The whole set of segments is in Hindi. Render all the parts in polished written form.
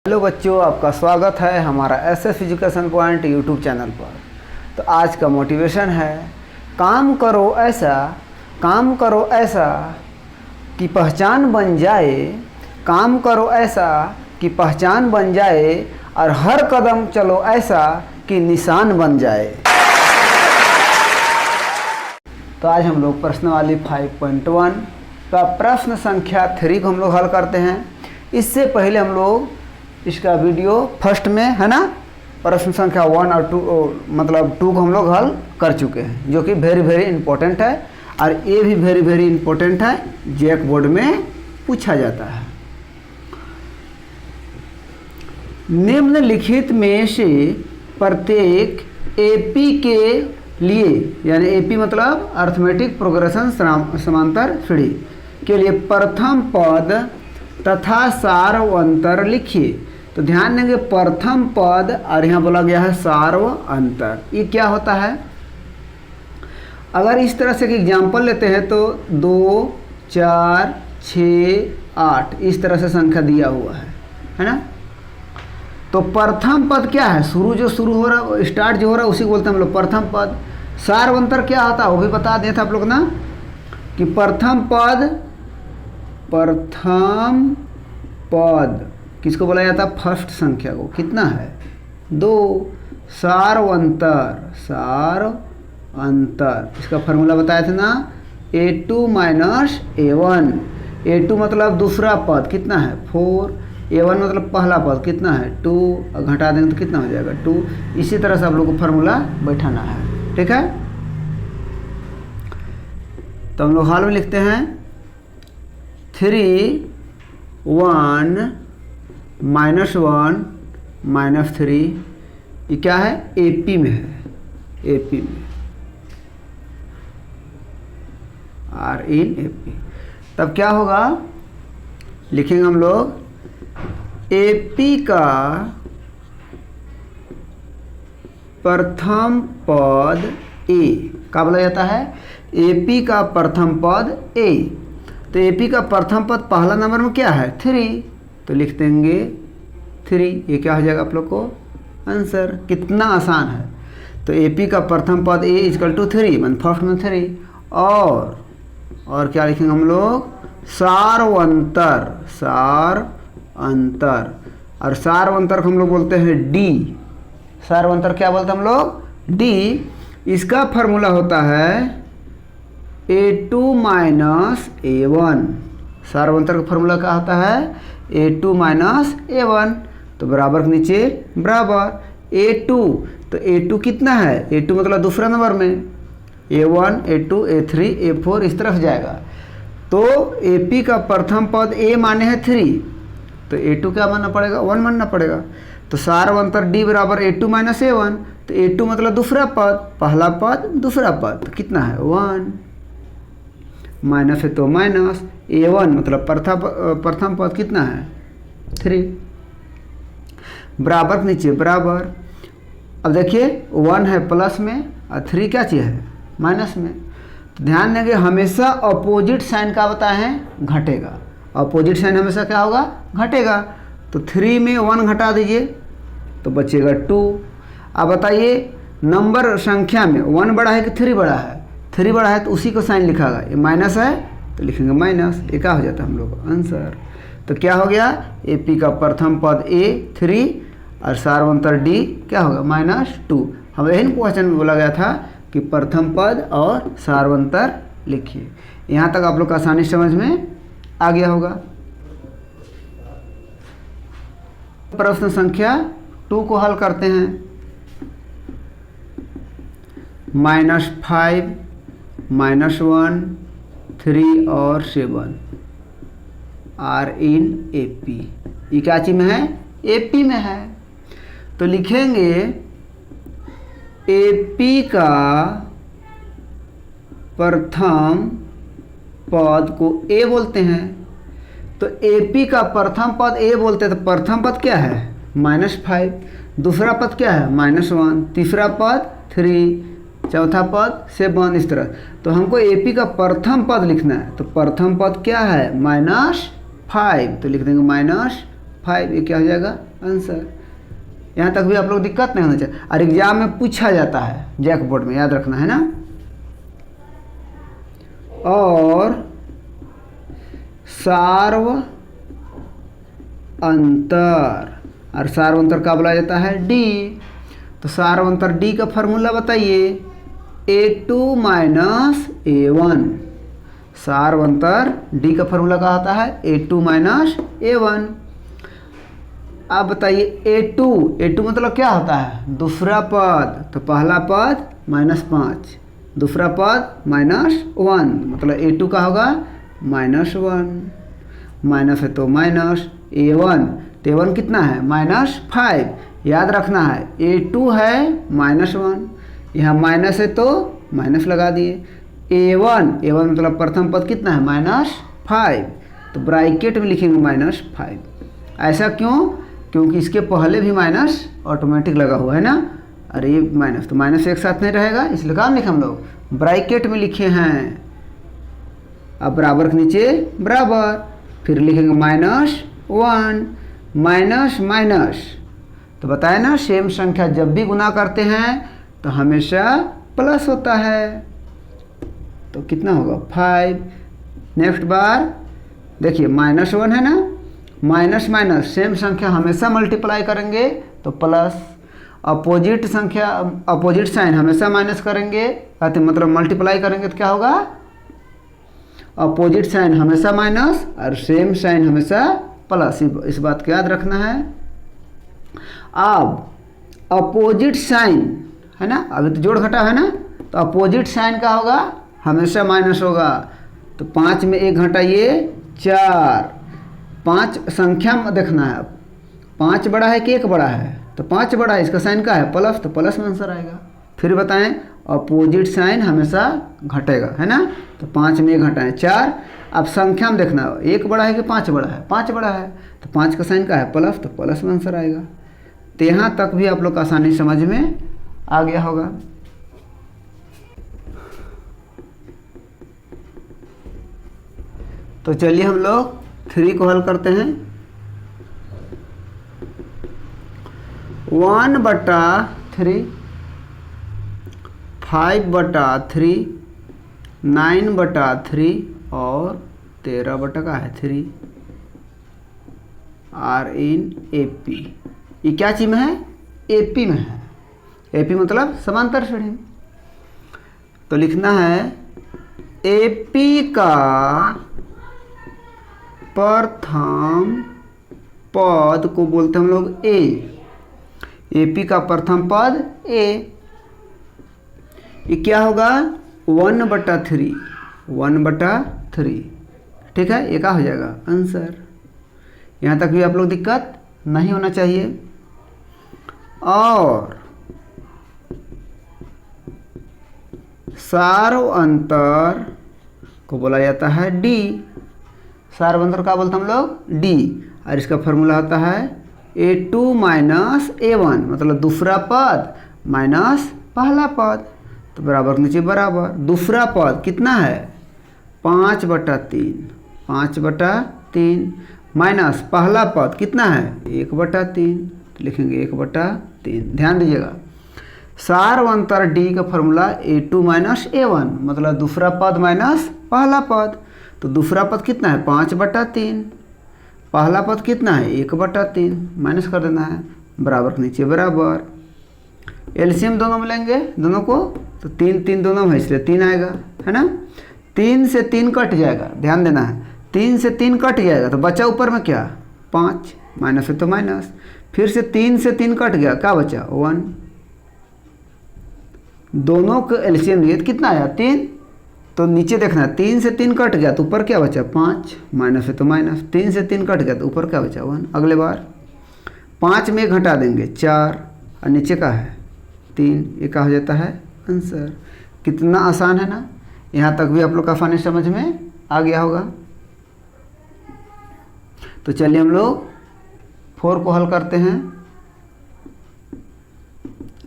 हेलो बच्चों, आपका स्वागत है हमारा SS education point YouTube channel पर। तो आज का मोटिवेशन है काम करो ऐसा कि पहचान बन जाए, काम करो ऐसा कि पहचान बन जाए और हर कदम चलो ऐसा कि निशान बन जाए। तो आज हम लोग प्रश्नावली 5.1 का प्रश्न संख्या 3 को हम लोग हल करते हैं। इससे पहले हम लोग इसका वीडियो फर्स्ट में है ना, प्रश्न संख्या 1 और 2 मतलब 2 को हम लोग हल कर चुके हैं, जो कि वेरी इंपॉर्टेंट है और ये भी वेरी इंपॉर्टेंट है, जैक बोर्ड में पूछा जाता है। निम्नलिखित में से प्रत्येक एपी के लिए, यानी एपी मतलब अर्थमेटिक प्रोग्रेशन समांतर श्रेणी के लिए प्रथम पद तथा सार्वंतर लिखिए। तो ध्यान देंगे प्रथम पद और यहाँ बोला गया है सार्वंतर। ये क्या होता है? अगर इस तरह से एक एग्जाम्पल लेते हैं तो 2, 4, 6, 8 इस तरह से संख्या दिया हुआ है ना। तो प्रथम पद क्या है? शुरू हो रहा, स्टार्ट जो हो रहा है उसी को बोलते हैं हम लोग प्रथम पद। सार्वंतर क्या होता है वो भी बता दिया था आप लोग ना, कि प्रथम पद किसको बोला जाता है? फर्स्ट संख्या को। कितना है? 2। सार्वंतर इसका फार्मूला बताया था ना, A2 माइनस A1। A2 मतलब दूसरा पद कितना है? 4। A1 मतलब पहला पद कितना है? 2। घटा देंगे तो कितना हो जाएगा? 2। इसी तरह से आप लोग को फार्मूला बैठाना है, ठीक है। तो हम लोग हाल में लिखते हैं 3, 1 -3। ये क्या है? एपी में है, एपी में, आर इन एपी। तब क्या होगा? लिखेंगे हम लोग एपी का प्रथम पद ए। क्या बोला जाता है? एपी का प्रथम पद ए। तो एपी का प्रथम पद पहला नंबर में क्या है? 3। तो लिख देंगे 3। ये क्या हो जाएगा आप लोग को? आंसर। कितना आसान है। तो एपी का प्रथम पद ए इक्वल टू 3, मान फर्स्ट में 3। और क्या लिखेंगे हम लोग? सार्वंतर। और सार्वंतर को हम लोग बोलते हैं डी। सार्वंतर क्या बोलते हैं हम लोग? डी। इसका फार्मूला होता है A2 माइनस A1। सार्वंतर का फार्मूला क्या होता है? A2 minus A1। तो बराबर के नीचे बराबर A2। तो A2 कितना है? A2 मतलब दूसरा नंबर में, A1, A2, A3, A4 इस तरफ जाएगा। तो AP का प्रथम पद A माने है 3, तो A2 क्या मानना पड़ेगा? 1 मानना पड़ेगा। तो सार्वंतर D बराबर A2 माइनस A1। तो A2 मतलब दूसरा पद, पहला पद दूसरा पद, तो कितना है? 1। माइनस है तो माइनस, A1 मतलब प्रथम पद कितना है? 3। बराबर के नीचे बराबर। अब देखिए 1 है प्लस में और 3 क्या चीज़ है? माइनस में। तो ध्यान देंगे हमेशा अपोजिट साइन का बताए हैं घटेगा। अपोजिट साइन हमेशा क्या होगा? घटेगा। तो 3 में 1 घटा दीजिए तो बचेगा 2। अब बताइए नंबर संख्या में 1 बड़ा है कि 3 बड़ा है? 3 बड़ा है तो उसी को साइन लिखागा। ये माइनस है तो लिखेंगे माइनस। ये क्या हो जाता है हम लोग? आंसर। तो क्या हो गया? एपी का प्रथम पद ए 3 और सार्वंतर डी क्या होगा? -2। हम यही क्वेश्चन में बोला गया था कि प्रथम पद और सार्वंतर लिखिए। यहाँ तक आप लोग का आसानी समझ में आ गया होगा। प्रश्न संख्या 2 को हल करते हैं। -5, -1, 3 और 7 आर इन एपी। ये क्या चीज में है? एपी में है। तो लिखेंगे एपी का प्रथम पद को ए बोलते हैं। तो एपी का प्रथम पद ए बोलते हैं। तो प्रथम पद क्या है? -5। दूसरा पद क्या है? -1। तीसरा पद 3। चौथा पद 7। इस तरह। तो हमको एपी का प्रथम पद लिखना है। तो प्रथम पद क्या है? -5। तो लिख देंगे 5, ये क्या हो जाएगा आंसर। यहाँ तक भी आप लोग दिक्कत नहीं होना चाहिए, और एग्जाम में पूछा जाता है जैक बोर्ड में, याद रखना है ना। और सार्व अंतर, और सार्व अंतर का बोला जाता है डी। तो सार्व अंतर डी का फॉर्मूला बताइए, A2 माइनस A1। सार्व अंतर डी का फॉर्मूला क्या होता है, A2 माइनस A1। आप बताइए A2 मतलब क्या होता है, दूसरा पद, तो पहला पद -5, दूसरा पद -1, मतलब A2 का होगा -1, माइनस है तो माइनस। A1, तो A1 कितना है -5, याद रखना है A2 है -1, यहाँ माइनस है तो माइनस लगा दिए। A1 मतलब प्रथम पद कितना है -5, तो ब्रैकेट में लिखेंगे -5। ऐसा क्यों, क्योंकि इसके पहले भी माइनस ऑटोमेटिक लगा हुआ है ना, अरे ये माइनस, तो माइनस एक साथ नहीं रहेगा, इसलिए काम लिखे हम लोग ब्रैकेट में लिखे हैं। अब बराबर के नीचे बराबर, फिर लिखेंगे -1, माइनस माइनस, तो बताया ना सेम संख्या जब भी गुना करते हैं तो हमेशा प्लस होता है, तो कितना होगा 5। नेक्स्ट बार देखिए -1 है ना, माइनस माइनस सेम संख्या हमेशा मल्टीप्लाई करेंगे तो प्लस, अपोजिट संख्या अपोजिट साइन हमेशा माइनस करेंगे, मतलब मल्टीप्लाई करेंगे तो क्या होगा, अपोजिट साइन हमेशा माइनस और सेम साइन हमेशा प्लस, इस बात को याद रखना है। अब अपोजिट साइन है ना, अभी तो जोड़ घटा है ना, तो अपोजिट साइन का होगा हमेशा माइनस होगा, तो 5 में 1 घटाइए 4, 5 संख्या में देखना है, 5 बड़ा है कि 1 बड़ा है, तो 5 बड़ा है, इसका साइन का है प्लस, तो प्लस में आंसर आएगा। फिर बताएं अपोजिट साइन हमेशा घटेगा है ना, तो 5 में 1 घटाएं 4। अब संख्या में देखना 1 बड़ा है कि 5 बड़ा है, 5 बड़ा है, तो 5 का साइन का है प्लस, तो प्लस में आंसर आएगा। तो यहाँ तक भी आप लोग आसानी समझ में आ गया होगा। तो चलिए हम लोग 3 को हल करते हैं। 1/3, 5/3, 9/3 और 13/3 आर इन AP। ये क्या चीज में है, AP में है। AP मतलब समांतर श्रेणी में। तो लिखना है AP का प्रथम पद को बोलते हैं हम लोग A। AP का प्रथम पद A, ये क्या होगा 1/3, 1/3, ठीक है, ये क्या हो जाएगा आंसर। यहाँ तक भी आप लोग दिक्कत नहीं होना चाहिए। और सार्व अंतर को बोला जाता है D। सार्व अंतर का बोलते हम लोग D, और इसका फॉर्मूला होता है A2 माइनस A1, मतलब दूसरा पद माइनस पहला पद, तो बराबर नीचे बराबर। दूसरा पद कितना है 5/3, 5/3 माइनस पहला पद कितना है 1/3, तो लिखेंगे 1/3। ध्यान दीजिएगा, सार्व अंतर D का फॉर्मूला A2 माइनस A1, मतलब दूसरा पद माइनस पहला पद, तो दूसरा पद कितना है 5/3, पहला पद कितना है 1/3, माइनस कर देना है, बराबर के नीचे बराबर। एलसीएम दोनों में लेंगे दोनों को, तो 3 दोनों में, इसलिए 3 आएगा है ना। 3 से 3 कट जाएगा, ध्यान देना है, 3 से 3 कट जाएगा तो बचा ऊपर में क्या 5, माइनस है तो माइनस। फिर से 3 से 3 कट गया, क्या बचा 1। दोनों का एलसीएम लिए कितना आया 3, तो नीचे देखना 3 से 3 कट गया तो ऊपर क्या बचा 5, माइनस है तो माइनस। 3 से 3 कट गया तो ऊपर क्या बचा 1। अगले बार 5 में घटा देंगे 4, और नीचे का है 3, ये क्या हो जाता है आंसर। कितना आसान है ना, यहाँ तक भी आप लोग का आसानी समझ में आ गया होगा। तो चलिए हम लोग 4 को हल करते हैं।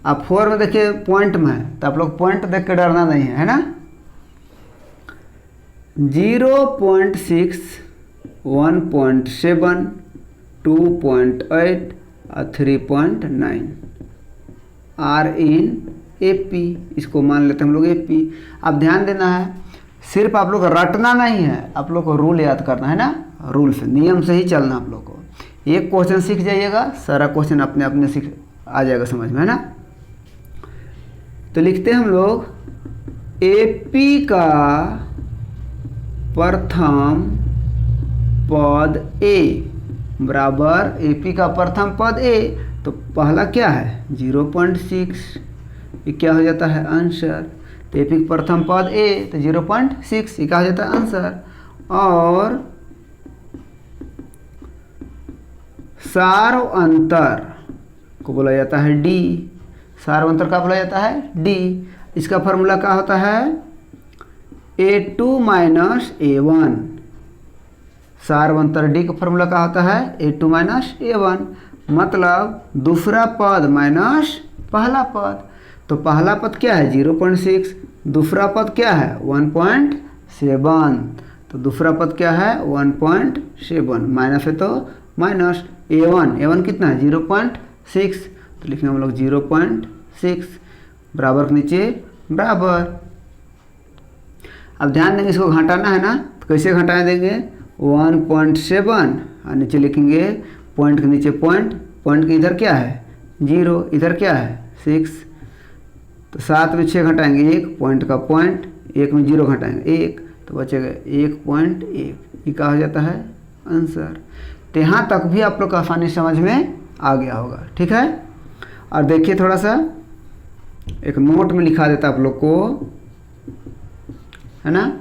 आप 4 में देखिए पॉइंट में है, तो आप लोग पॉइंट देख के डरना नहीं है ना। 0.6, 1.7, 2.8 और 3.9 आर इन AP। इसको मान लेते हैं हम लोग AP। अब ध्यान देना है, सिर्फ आप लोग रटना नहीं है, आप लोग को रूल याद करना है ना, रूल से नियम से ही चलना आप लोग को। एक क्वेश्चन सीख जाइएगा, सारा क्वेश्चन अपने अपने सीख आ जाएगा समझ में, है ना। तो लिखते हैं हम लोग AP का प्रथम पद A बराबर AP का प्रथम पद A, तो पहला क्या है 0.6, ये क्या हो जाता है आंसर। तो AP का प्रथम पद A तो 0.6, ये क्या हो जाता है आंसर। और सार्व अंतर को बोला जाता है D। सार्व अंतर का बोला जाता है D। इसका फॉर्मूला क्या होता है A2 माइनस A1। सार्व अंतर D का फॉर्मूला क्या होता है A2 माइनस A1, मतलब दूसरा पद माइनस पहला पद। तो पहला पद क्या है 0.6, दूसरा पद क्या है 1.7, तो दूसरा पद क्या है 1.7, माइनस है तो माइनस A1 कितना है 0.6, तो लिखेंगे हम लोग 0.6 बराबर के नीचे बराबर। अब ध्यान देंगे, इसको घटाना है ना, तो कैसे घटा देंगे 1.7 और नीचे लिखेंगे पॉइंट के नीचे पॉइंट, पॉइंट के इधर क्या है 0, इधर क्या है 6, तो 7 में 6 घटाएंगे 1, पॉइंट का पॉइंट, 1 में 0 घटाएंगे 1, तो बचेगा 1.1, ये क्या हो जाता है आंसर। तो यहाँ तक भी आप लोग को आसानी समझ में आ गया होगा, ठीक है। और देखिए थोड़ा सा एक नोट में लिखा देता आप लोग को, है ना,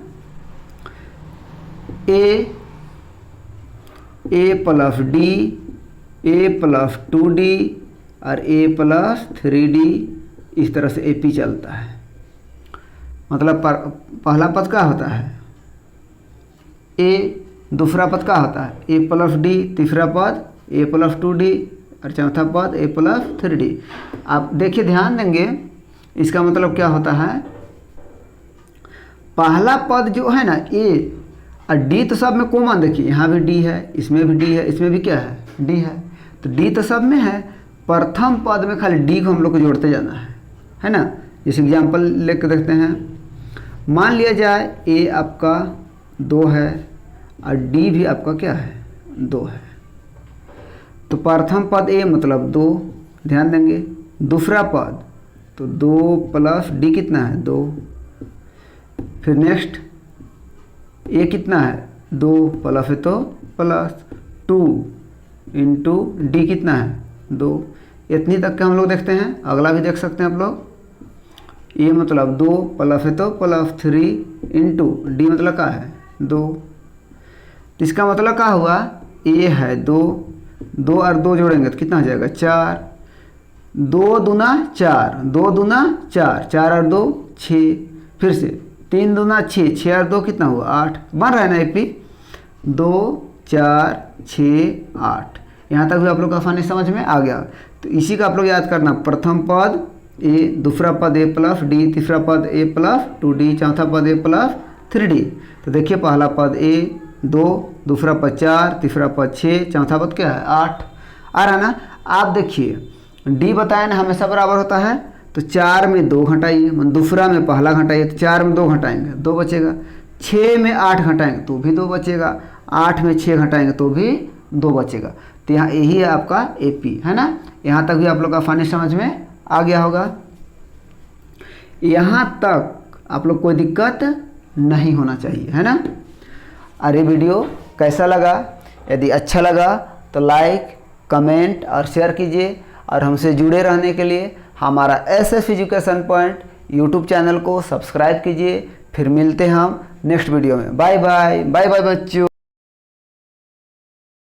A plus D, A plus 2D और A प्लस 3D, इस तरह से AP चलता है। मतलब पहला पद क्या होता है A, दूसरा पद क्या होता है A प्लस D, तीसरा पद A प्लस 2D और चौथा पद A प्लस 3D। आप देखिए ध्यान देंगे, इसका मतलब क्या होता है, पहला पद जो है ना A और D तो सब में कॉमन, देखिए यहाँ भी D है, इसमें भी D है, इसमें भी क्या है D है, तो D तो सब में है, प्रथम पद में खाली D को हम लोग को जोड़ते जाना है ना। जैसे एग्जांपल लेकर देखते हैं, मान लिया जाए A आपका 2 है और D भी आपका क्या है 2 है, तो प्रथम पद A मतलब 2, ध्यान देंगे, दूसरा पद तो 2 प्लस D कितना है 2, फिर नेक्स्ट A कितना है 2 प्लस है तो प्लस 2 इंटू D कितना है 2, इतनी तक के हम लोग देखते हैं। अगला भी देख सकते हैं आप लोग, A मतलब 2 प्लस है तो प्लस 3 इंटू D मतलब क्या है 2, इसका मतलब क्या हुआ A है 2, 2 और 2 जोड़ेंगे तो कितना हो जाएगा 4, 2 दूना 4, 2 दूना 4, 4 और 2 6, फिर से 3 दूना 6, 6 और 2 कितना हुआ 8, बन रहा है ना AP 2 4 6 8। यहाँ तक भी आप लोग को आसानी समझ में आ गया। तो इसी का आप लोग याद करना, प्रथम पद A, दूसरा पद A प्लस D, तीसरा पद A प्लस 2D, चौथा पद A प्लस 3D। तो देखिए पहला पद A 2, दूसरा पद 4, तीसरा पद 6, चौथा पद क्या है 8, आ रहा ना। आप देखिए D बताया ना हमेशा बराबर होता है, तो 4 में 2 घटाइए, दूसरा में पहला घटाइए तो 4 में 2 घटाएंगे 2 बचेगा, 6 में 8 घटाएंगे तो भी 2 बचेगा, 8 में 6 घटाएंगे तो भी 2 बचेगा। तो यहाँ यही है आपका AP, है ना। यहाँ तक भी आप लोग का आसानी समझ में आ गया होगा। यहाँ तक आप लोग कोई दिक्कत नहीं होना चाहिए, है ना। अरे वीडियो कैसा लगा, यदि अच्छा लगा तो लाइक कमेंट और शेयर कीजिए, और हमसे जुड़े रहने के लिए हमारा SF education point YouTube channel को सब्सक्राइब कीजिए। फिर मिलते हैं हम नेक्स्ट वीडियो में। बाय बाय, बाय बाय बच्चों।